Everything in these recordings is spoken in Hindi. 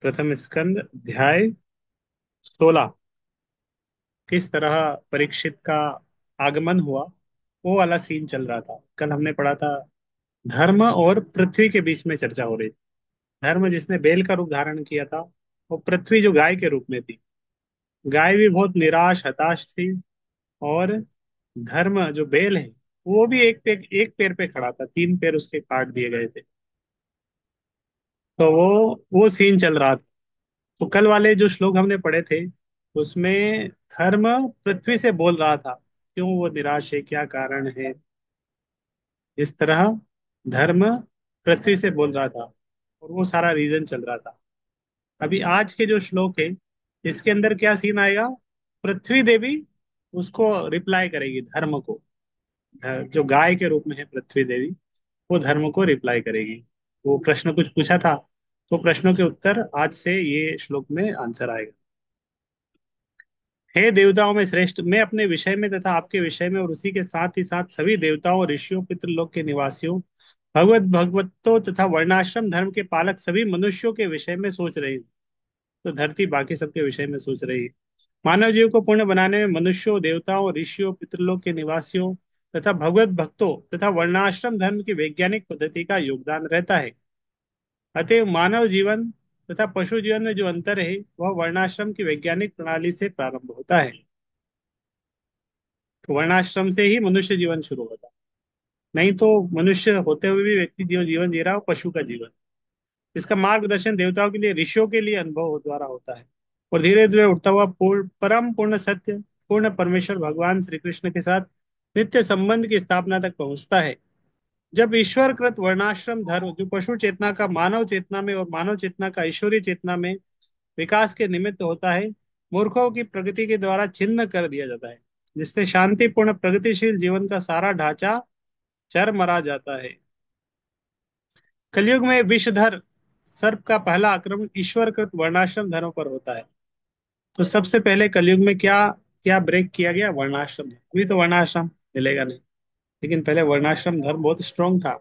प्रथम स्कंद अध्याय 16। किस तरह परीक्षित का आगमन हुआ, वो वाला सीन चल रहा था। कल हमने पढ़ा था धर्म और पृथ्वी के बीच में चर्चा हो रही थी। धर्म जिसने बैल का रूप धारण किया था, वो पृथ्वी जो गाय के रूप में थी। गाय भी बहुत निराश हताश थी, और धर्म जो बैल है वो भी एक पैर पे खड़ा था, तीन पैर उसके काट दिए गए थे। तो वो सीन चल रहा था। तो कल वाले जो श्लोक हमने पढ़े थे, उसमें धर्म पृथ्वी से बोल रहा था क्यों वो निराश है, क्या कारण है। इस तरह धर्म पृथ्वी से बोल रहा था, और वो सारा रीजन चल रहा था। अभी आज के जो श्लोक है, इसके अंदर क्या सीन आएगा। पृथ्वी देवी उसको रिप्लाई करेगी धर्म को। जो गाय के रूप में है पृथ्वी देवी, वो धर्म को रिप्लाई करेगी। वो प्रश्न कुछ पूछा था, तो प्रश्नों के उत्तर आज से ये श्लोक में आंसर आएगा। हे देवताओं में श्रेष्ठ, मैं अपने विषय में तथा आपके विषय में और उसी के साथ ही साथ सभी देवताओं, ऋषियों, पितृलोक के निवासियों, भगवतों तथा वर्णाश्रम धर्म के पालक सभी मनुष्यों के विषय में सोच रही हूँ। तो धरती बाकी सबके विषय में सोच रही है। मानव जीव को पूर्ण बनाने में मनुष्यों, देवताओं, ऋषियों, पितृलोक के निवासियों तथा भगवत भक्तों तथा वर्णाश्रम धर्म की वैज्ञानिक पद्धति का योगदान रहता है। अतएव मानव जीवन तथा पशु जीवन में जो अंतर है, वह वर्णाश्रम की वैज्ञानिक प्रणाली से प्रारंभ होता है। तो वर्णाश्रम से ही मनुष्य जीवन शुरू होता है। नहीं तो मनुष्य होते हुए भी व्यक्ति जो जीवन जी रहा है वो पशु का जीवन। इसका मार्गदर्शन देवताओं के लिए, ऋषियों के लिए अनुभव द्वारा होता है। और धीरे धीरे उठता हुआ परम पूर्ण सत्य, पूर्ण परमेश्वर भगवान श्री कृष्ण के साथ नित्य संबंध की स्थापना तक पहुंचता है। जब ईश्वर कृत वर्णाश्रम धर्म जो पशु चेतना का मानव चेतना में और मानव चेतना का ईश्वरीय चेतना में विकास के निमित्त होता है, मूर्खों की प्रगति के द्वारा छिन्न कर दिया जाता है, जिससे शांतिपूर्ण प्रगतिशील जीवन का सारा ढांचा चर मरा जाता है। कलयुग में विषधर सर्प का पहला आक्रमण ईश्वरकृत वर्णाश्रम धर्म पर होता है। तो सबसे पहले कलयुग में क्या क्या ब्रेक किया गया, वर्णाश्रम। अभी तो वर्णाश्रम मिलेगा नहीं, लेकिन पहले वर्णाश्रम धर्म बहुत स्ट्रांग था।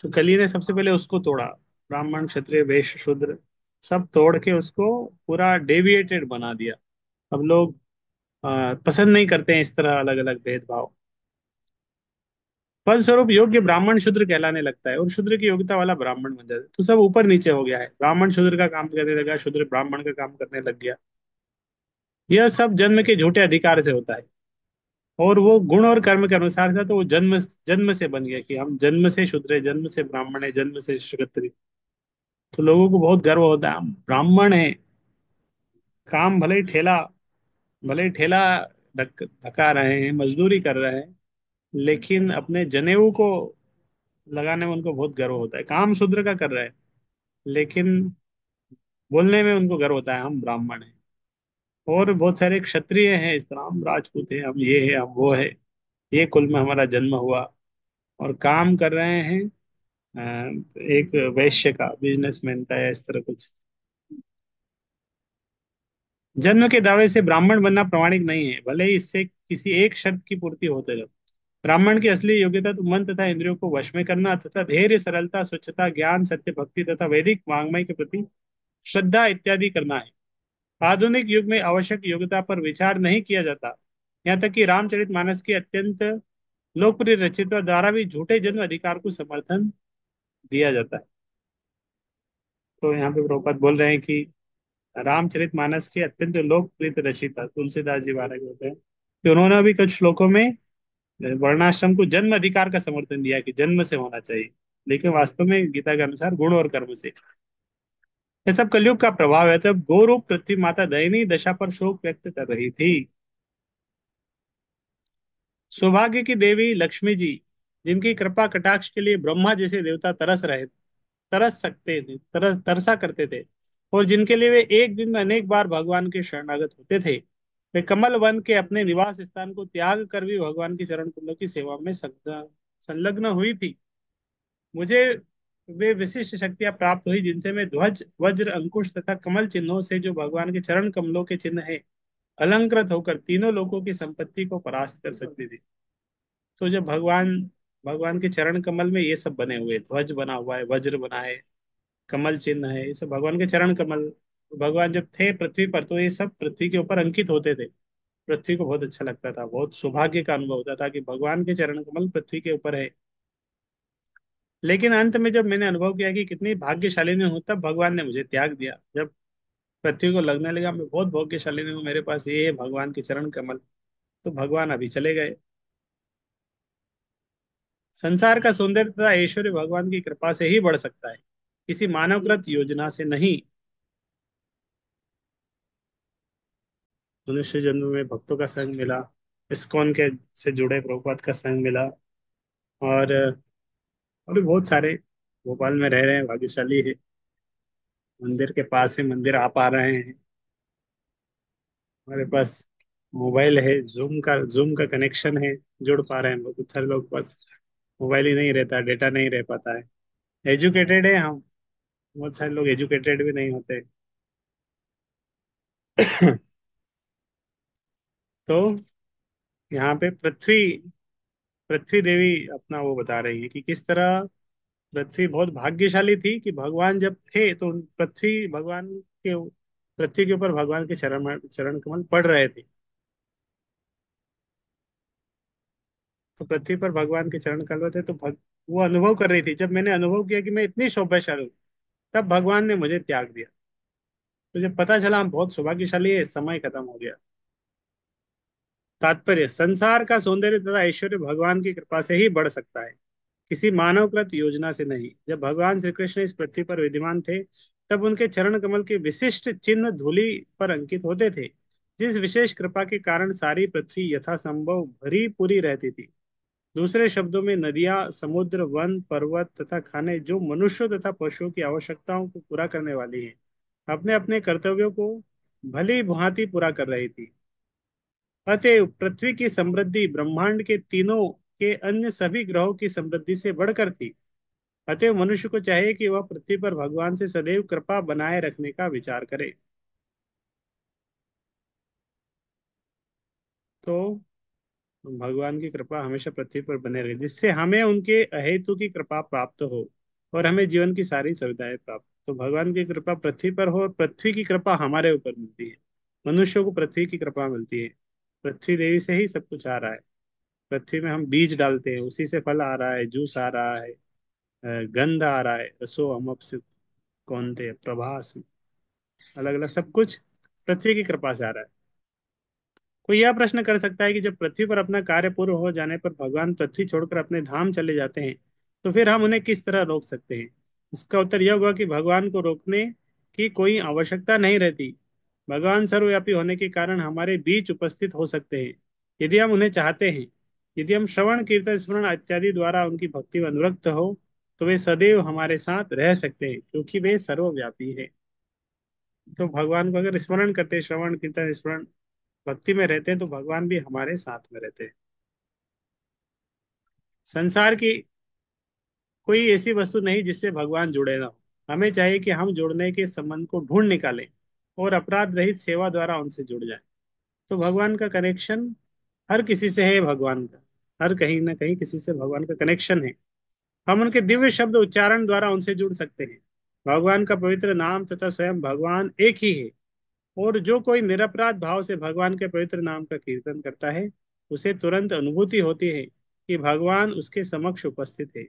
तो कली ने सबसे पहले उसको तोड़ा। ब्राह्मण, क्षत्रिय, वैश्य, शूद्र सब तोड़ के उसको पूरा डेविएटेड बना दिया। अब लोग पसंद नहीं करते हैं इस तरह अलग अलग भेदभाव। फलस्वरूप योग्य ब्राह्मण शूद्र कहलाने लगता है, और शूद्र की योग्यता वाला ब्राह्मण बन जाता है। तो सब ऊपर नीचे हो गया है, ब्राह्मण शूद्र का काम करने लगा, शूद्र ब्राह्मण का काम करने लग गया। यह सब जन्म के झूठे अधिकार से होता है, और वो गुण और कर्म के अनुसार था। तो वो जन्म जन्म से बन गया कि हम जन्म से शूद्र है, जन्म से ब्राह्मण है, जन्म से क्षत्रिय। तो लोगों को बहुत गर्व होता है, हम ब्राह्मण है। काम भले ही ठेला धका रहे हैं, मजदूरी कर रहे हैं, लेकिन अपने जनेऊ को लगाने में उनको बहुत गर्व होता है। काम शूद्र का कर रहे हैं, लेकिन बोलने में उनको गर्व होता है हम ब्राह्मण हैं। और बहुत सारे क्षत्रिय हैं इस तरह, हम राजपूत हैं, हम ये है, हम वो है, ये कुल में हमारा जन्म हुआ। और काम कर रहे हैं एक वैश्य का, बिजनेसमैन का, या इस तरह कुछ। जन्म के दावे से ब्राह्मण बनना प्रमाणिक नहीं है, भले ही इससे किसी एक शर्त की पूर्ति होते रहे। ब्राह्मण की असली योग्यता तो मन तथा इंद्रियों को वश में करना तथा धैर्य, सरलता, स्वच्छता, ज्ञान, सत्य, भक्ति तथा वैदिक वाङ्मय के प्रति श्रद्धा इत्यादि करना है। आधुनिक युग में आवश्यक योग्यता पर विचार नहीं किया जाता। यहाँ तक कि रामचरितमानस के अत्यंत लोकप्रिय रचयिता द्वारा भी झूठे जन्म अधिकार को समर्थन दिया जाता है। तो यहाँ पे प्रभुपाद बोल रहे हैं कि रामचरितमानस के अत्यंत लोकप्रिय रचयिता तुलसीदास जी महाराज होते हैं, कि उन्होंने भी कुछ श्लोकों में वर्णाश्रम को जन्म अधिकार का समर्थन दिया कि जन्म से होना चाहिए, लेकिन वास्तव में गीता के अनुसार गुण और कर्म से। यह सब कलयुग का प्रभाव है। जब गौरूप पृथ्वी माता दयनीय दशा पर शोक व्यक्त कर रही थी, सौभाग्य की देवी लक्ष्मी जी, जिनकी कृपा कटाक्ष के लिए ब्रह्मा जैसे देवता तरस सकते थे, तरसा करते थे, और जिनके लिए वे एक दिन में अनेक बार भगवान के शरणागत होते थे, वे कमल वन के अपने निवास स्थान को त्याग कर भी भगवान की चरण कमलों की सेवा में संलग्न हुई थी। मुझे वे विशिष्ट शक्तियां प्राप्त हुई, जिनसे मैं ध्वज, वज्र, अंकुश तथा कमल चिन्हों से, जो भगवान के चरण कमलों के चिन्ह है, अलंकृत होकर तीनों लोकों की संपत्ति को परास्त कर सकती थी। तो जब भगवान भगवान के चरण कमल में ये सब बने हुए, ध्वज बना हुआ है, वज्र बना है, कमल चिन्ह है, ये सब भगवान के चरण कमल भगवान जब थे पृथ्वी पर तो ये सब पृथ्वी के ऊपर अंकित होते थे। पृथ्वी को बहुत अच्छा लगता था, बहुत सौभाग्य का अनुभव होता था कि भगवान के चरण कमल पृथ्वी के ऊपर है। लेकिन अंत में जब मैंने अनुभव किया कि कितनी भाग्यशाली मैं हूं, तब भगवान ने मुझे त्याग दिया। जब पृथ्वी को लगने लगा मैं बहुत भाग्यशाली हूँ, मेरे पास ये है भगवान के चरण कमल, तो भगवान अभी चले गए। संसार का सौंदर्य तथा ऐश्वर्य भगवान की कृपा से ही बढ़ सकता है, किसी मानवकृत योजना से नहीं। मनुष्य जन्म में भक्तों का संग मिला, इस्कॉन के से जुड़े प्रभुपाद का संग मिला, और भी बहुत सारे भोपाल में रह रहे हैं, भाग्यशाली है। मंदिर के पास है, मंदिर आ पा रहे हैं। हमारे पास मोबाइल है, जूम का कनेक्शन है, जुड़ पा रहे हैं। बहुत सारे लोग पास मोबाइल ही नहीं रहता, डेटा नहीं रह पाता है। एजुकेटेड है हम, बहुत सारे लोग एजुकेटेड भी नहीं होते। तो यहाँ पे पृथ्वी पृथ्वी देवी अपना वो बता रही है कि किस तरह पृथ्वी बहुत भाग्यशाली थी कि भगवान जब थे तो पृथ्वी के ऊपर भगवान के चरण चरण कमल पड़ रहे थे। तो पृथ्वी पर भगवान के चरण कमल थे, तो वो अनुभव कर रही थी। जब मैंने अनुभव किया कि मैं इतनी सौभाग्यशाली हूँ, तब भगवान ने मुझे त्याग दिया। तो जब पता चला हम बहुत सौभाग्यशाली है, समय खत्म हो गया। तात्पर्य, संसार का सौंदर्य तथा ऐश्वर्य भगवान की कृपा से ही बढ़ सकता है, किसी मानवकृत योजना से नहीं। जब भगवान श्री कृष्ण इस पृथ्वी पर विद्यमान थे, तब उनके चरण कमल के विशिष्ट चिन्ह धूलि पर अंकित होते थे, जिस विशेष कृपा के कारण सारी पृथ्वी यथासंभव भरी पूरी रहती थी। दूसरे शब्दों में, नदियां, समुद्र, वन, पर्वत तथा खाने जो मनुष्यों तथा पशुओं की आवश्यकताओं को पूरा करने वाली हैं, अपने अपने कर्तव्यों को भली भांति पूरा कर रही थी। अतएव पृथ्वी की समृद्धि ब्रह्मांड के तीनों के अन्य सभी ग्रहों की समृद्धि से बढ़कर थी। अतएव मनुष्य को चाहिए कि वह पृथ्वी पर भगवान से सदैव कृपा बनाए रखने का विचार करे। तो भगवान की कृपा हमेशा पृथ्वी पर बने रहे, जिससे हमें उनके अहेतु की कृपा प्राप्त हो और हमें जीवन की सारी सुविधाएं प्राप्त। तो भगवान की कृपा पृथ्वी पर हो और पृथ्वी की कृपा हमारे ऊपर मिलती है। मनुष्यों को पृथ्वी की कृपा मिलती है। पृथ्वी देवी से ही सब कुछ आ रहा है। पृथ्वी में हम बीज डालते हैं, उसी से फल आ रहा है, जूस आ रहा है, गंध आ रहा है, रसो हम कौनते प्रभास, अलग अलग सब कुछ पृथ्वी की कृपा से आ रहा है। कोई यह प्रश्न कर सकता है कि जब पृथ्वी पर अपना कार्य पूर्ण हो जाने पर भगवान पृथ्वी छोड़कर अपने धाम चले जाते हैं, तो फिर हम उन्हें किस तरह रोक सकते हैं। इसका उत्तर यह हुआ कि भगवान को रोकने की कोई आवश्यकता नहीं रहती। भगवान सर्वव्यापी होने के कारण हमारे बीच उपस्थित हो सकते हैं, यदि हम उन्हें चाहते हैं। यदि हम श्रवण, कीर्तन, स्मरण इत्यादि द्वारा उनकी भक्ति में अनुरक्त हो, तो वे सदैव हमारे साथ रह सकते हैं, क्योंकि वे सर्वव्यापी है। तो भगवान को अगर स्मरण करते, श्रवण, कीर्तन, स्मरण भक्ति में रहते हैं, तो भगवान भी हमारे साथ में रहते हैं। संसार की कोई ऐसी वस्तु नहीं जिससे भगवान जुड़े ना हो। हमें चाहिए कि हम जुड़ने के संबंध को ढूंढ निकालें और अपराध रहित सेवा द्वारा उनसे जुड़ जाएं। तो भगवान का कनेक्शन हर किसी से है। भगवान का हर कहीं ना कहीं किसी से भगवान का कनेक्शन है। हम उनके दिव्य शब्द उच्चारण द्वारा उनसे जुड़ सकते हैं। भगवान का पवित्र नाम तथा स्वयं भगवान एक ही है। और जो कोई निरपराध भाव से भगवान के पवित्र नाम का कीर्तन करता है, उसे तुरंत अनुभूति होती है कि भगवान उसके समक्ष उपस्थित है।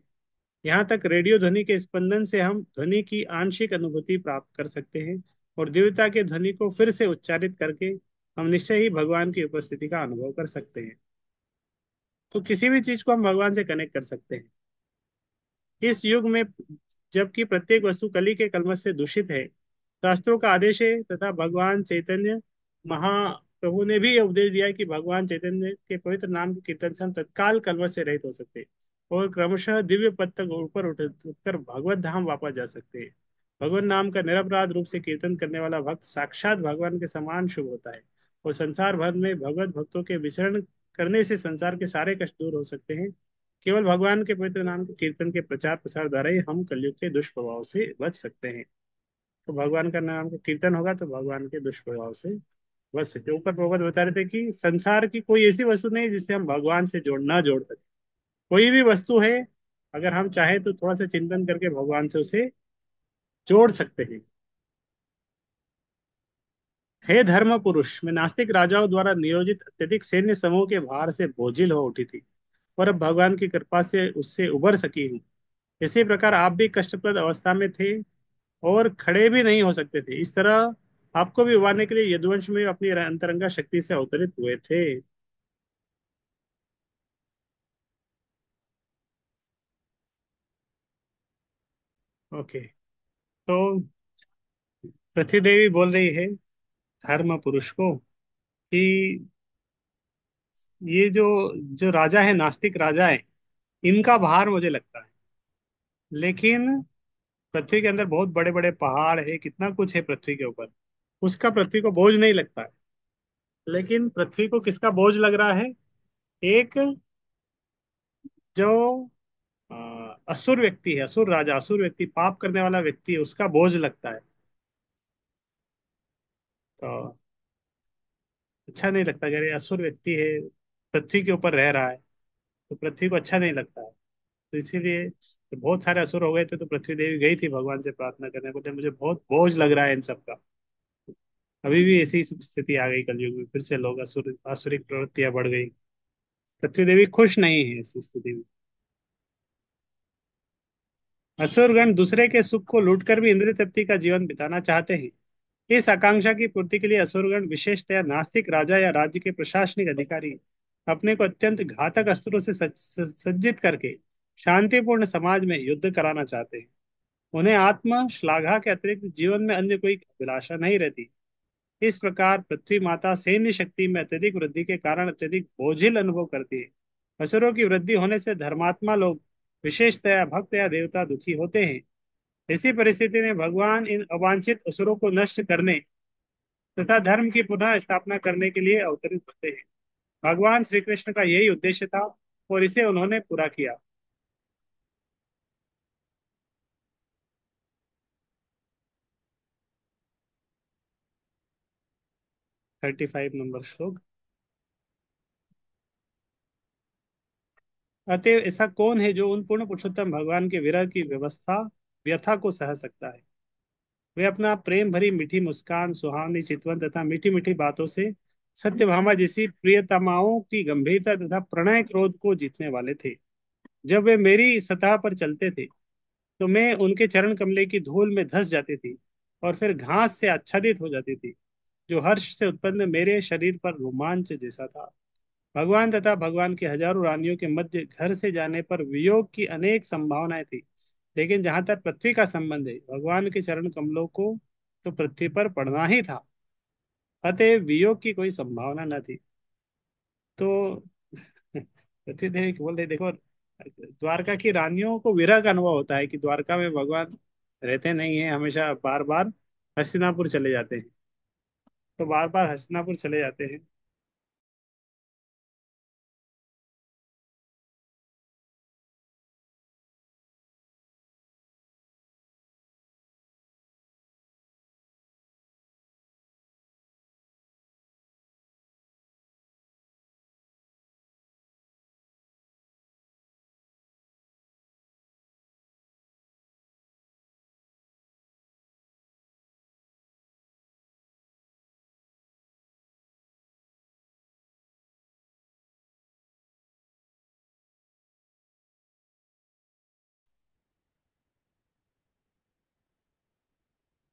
यहाँ तक रेडियो ध्वनि के स्पंदन से हम ध्वनि की आंशिक अनुभूति प्राप्त कर सकते हैं, और दिव्यता के ध्वनि को फिर से उच्चारित करके हम निश्चय ही भगवान की उपस्थिति का अनुभव कर सकते हैं। तो किसी भी चीज को हम भगवान से कनेक्ट कर सकते हैं। इस युग में जबकि प्रत्येक वस्तु कली के कलमश से दूषित है, शास्त्रों का आदेश है तथा भगवान चैतन्य महाप्रभु ने भी यह उपदेश दिया है कि भगवान चैतन्य के पवित्र नाम के कीर्तन से हम तत्काल कलमश से रहित हो सकते हैं और क्रमशः दिव्य पद तक ऊपर उठकर भगवत धाम वापस जा सकते हैं। भगवान नाम का निरपराध रूप से कीर्तन करने वाला भक्त साक्षात भगवान के समान शुभ होता है, और संसार भर में भगवत भक्तों के विचरण करने से संसार के सारे कष्ट दूर हो सकते हैं। केवल भगवान के पवित्र नाम के कीर्तन के प्रचार प्रसार द्वारा ही हम कलयुग के दुष्प्रभाव से बच सकते हैं। तो भगवान का नाम का कीर्तन होगा तो भगवान के दुष्प्रभाव से बच सकते हैं। ऊपर प्रभुपाद बता रहे थे कि संसार की कोई ऐसी वस्तु नहीं जिससे हम भगवान से जोड़ सके। कोई भी वस्तु है, अगर हम चाहे तो थोड़ा सा चिंतन करके भगवान से उसे जोड़ सकते हैं। हे धर्म पुरुष, मैं नास्तिक राजाओं द्वारा नियोजित अत्यधिक सैन्य समूह के भार से बोझिल हो उठी थी, और अब भगवान की कृपा से उससे उबर सकी हूँ। इसी प्रकार आप भी कष्टप्रद अवस्था में थे और खड़े भी नहीं हो सकते थे। इस तरह आपको भी उबारने के लिए यदुवंश में अपनी अंतरंगा शक्ति से अवतरित हुए थे। ओके। तो पृथ्वी देवी बोल रही है धर्म पुरुष को कि ये जो जो राजा है, नास्तिक राजा है, इनका भार मुझे लगता है। लेकिन पृथ्वी के अंदर बहुत बड़े बड़े पहाड़ है, कितना कुछ है पृथ्वी के ऊपर, उसका पृथ्वी को बोझ नहीं लगता है। लेकिन पृथ्वी को किसका बोझ लग रहा है? एक जो अ, असुर व्यक्ति है, असुर राजा, असुर व्यक्ति, पाप करने वाला व्यक्ति है, उसका बोझ लगता है। तो अच्छा नहीं लगता, अगर ये असुर व्यक्ति है, पृथ्वी के ऊपर रह रहा है, तो पृथ्वी को अच्छा नहीं लगता है। तो इसीलिए तो बहुत सारे असुर हो गए थे, तो पृथ्वी देवी गई थी भगवान से प्रार्थना करने, बोलते मुझे बहुत बोझ लग रहा है इन सब का। अभी भी ऐसी स्थिति आ गई कलयुग में, फिर से लोग असुर आसुरिक प्रवृत्तियां बढ़ गई। पृथ्वी देवी खुश नहीं है इस स्थिति में। असुरगण दूसरे के सुख को लूटकर भी इंद्रिय तृप्ति का जीवन बिताना चाहते हैं। इस आकांक्षा की पूर्ति के लिए असुरगण, विशेषतया नास्तिक राजा या राज्य के प्रशासनिक अधिकारी, अपने को अत्यंत घातक अस्त्रों से सज्जित करके शांतिपूर्ण समाज में युद्ध कराना चाहते हैं। उन्हें आत्म श्लाघा के अतिरिक्त जीवन में अन्य कोई अभिलाषा नहीं रहती। इस प्रकार पृथ्वी माता सैन्य शक्ति में अत्यधिक वृद्धि के कारण अत्यधिक बोझिल अनुभव करती है। असुरों की वृद्धि होने से धर्मात्मा लोग, विशेषतया भक्त या देवता, दुखी होते हैं। इसी परिस्थिति में भगवान इन अवांछित असुरों को नष्ट करने तथा धर्म की पुनः स्थापना करने के लिए अवतरित होते हैं। भगवान श्री कृष्ण का यही उद्देश्य था, और इसे उन्होंने पूरा किया। 35 नंबर श्लोक। अतएव ऐसा कौन है जो उन पूर्ण पुरुषोत्तम भगवान के विरह की व्यवस्था व्यथा को सह सकता है? वे अपना प्रेम भरी मीठी मुस्कान, सुहावनी चितवन तथा मीठी मीठी बातों से सत्यभामा जैसी प्रियतमाओं की गंभीरता तथा प्रणय क्रोध को जीतने वाले थे। जब वे मेरी सतह पर चलते थे, तो मैं उनके चरण कमले की धूल में धंस जाती थी, और फिर घास से आच्छादित हो जाती थी, जो हर्ष से उत्पन्न मेरे शरीर पर रोमांच जैसा था। भगवान तथा भगवान की हजारों रानियों के मध्य घर से जाने पर वियोग की अनेक संभावनाएं थी, लेकिन जहां तक पृथ्वी का संबंध है, भगवान के चरण कमलों को तो पृथ्वी पर पड़ना ही था। अतः वियोग की कोई संभावना न थी। तो पृथ्वी देवी बोल रहे, देखो, द्वारका की रानियों को विरह का अनुभव होता है कि द्वारका में भगवान रहते नहीं है, हमेशा बार बार हस्तिनापुर चले जाते हैं। तो बार बार हस्तिनापुर चले जाते हैं।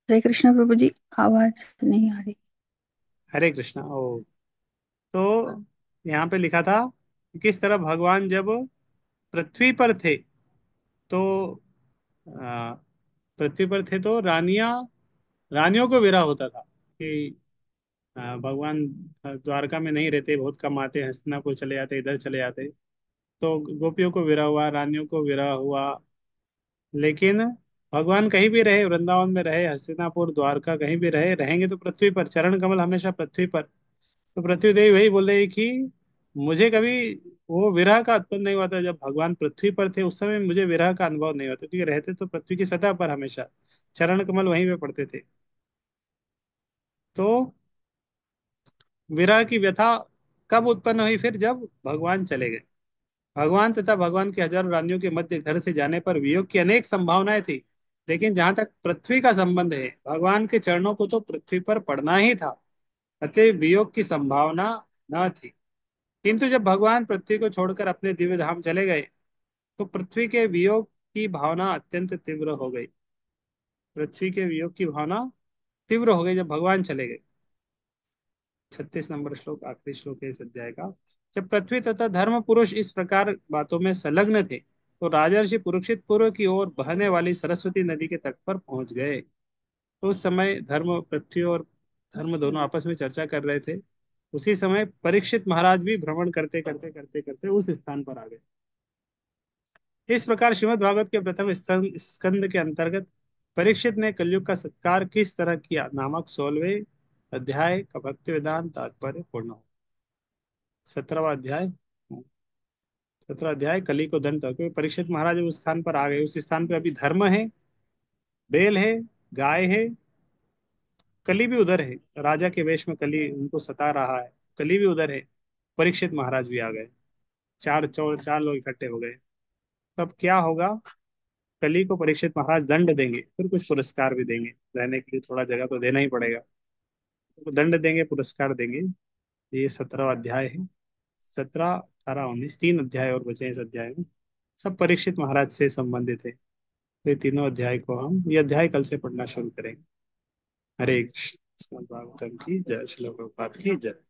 हरे कृष्णा प्रभु जी। आवाज नहीं आ रही। हरे कृष्णा। ओ, तो यहाँ पे लिखा था कि किस तरह भगवान जब पृथ्वी पर थे, तो आ, पृथ्वी पर थे तो रानियों को विरह होता था कि भगवान द्वारका में नहीं रहते, बहुत कम आते, हस्तिनापुर चले जाते, इधर चले जाते। तो गोपियों को विरह हुआ, रानियों को विरह हुआ। लेकिन भगवान कहीं भी रहे, वृंदावन में रहे, हस्तिनापुर, द्वारका, कहीं भी रहे, रहेंगे तो पृथ्वी पर, चरण कमल हमेशा पृथ्वी पर। तो पृथ्वी देवी वही बोल रही कि मुझे कभी वो विरह का उत्पन्न नहीं हुआ था। जब भगवान पृथ्वी पर थे, उस समय मुझे विरह का अनुभव नहीं होता, क्योंकि रहते तो पृथ्वी की सतह पर हमेशा, चरण कमल वहीं पे पड़ते थे। तो विरह की व्यथा कब उत्पन्न हुई? फिर जब भगवान चले गए। भगवान तथा भगवान की हजारों रानियों के मध्य घर से जाने पर वियोग की अनेक संभावनाएं थी, लेकिन जहां तक पृथ्वी का संबंध है, भगवान के चरणों को तो पृथ्वी पर पड़ना ही था। अतः वियोग की संभावना न थी। किंतु जब भगवान पृथ्वी को छोड़कर अपने दिव्य धाम चले गए, तो पृथ्वी के वियोग की भावना अत्यंत तीव्र हो गई। पृथ्वी के वियोग की भावना तीव्र हो गई जब भगवान चले गए। 36 नंबर श्लोक, आखिरी श्लोक है इस अध्याय का। जब पृथ्वी तथा धर्म पुरुष इस प्रकार बातों में संलग्न थे, तो राजर्षि परीक्षित पूर्व की ओर बहने वाली सरस्वती नदी के तट पर पहुंच गए। तो उस समय धर्म, पृथ्वी और धर्म दोनों आपस में चर्चा कर रहे थे। उसी समय परीक्षित महाराज भी भ्रमण करते करते करते करते उस स्थान पर आ गए। इस प्रकार श्रीमद् भागवत के प्रथम स्कंद के अंतर्गत परीक्षित ने कलयुग का सत्कार किस तरह किया नामक 16वें अध्याय का भक्ति वेदांत तात्पर्य पूर्ण हो। 17वां अध्याय, 17 अध्याय कली को दंड था, क्योंकि परीक्षित महाराज उस स्थान पर आ गए। उस स्थान पर अभी धर्म है, बेल है, गाय है, कली भी उधर है। राजा के वेश में कली उनको सता रहा है, कली भी उधर है। परीक्षित महाराज भी आ गए। चार चौर चार लोग इकट्ठे हो गए। तब क्या होगा? कली को परीक्षित महाराज दंड देंगे, फिर कुछ पुरस्कार भी देंगे। रहने के लिए थोड़ा जगह तो देना ही पड़ेगा। तो दंड देंगे, पुरस्कार देंगे। ये 17वां अध्याय है। 17, 18, 19, 3 अध्याय और बचे हैं इस अध्याय में। सब परीक्षित महाराज से संबंधित है। तो ये तीनों अध्याय को हम, ये अध्याय कल से पढ़ना शुरू करेंगे। हरे कृष्ण। भागवतम की जय, श्लोक की जय।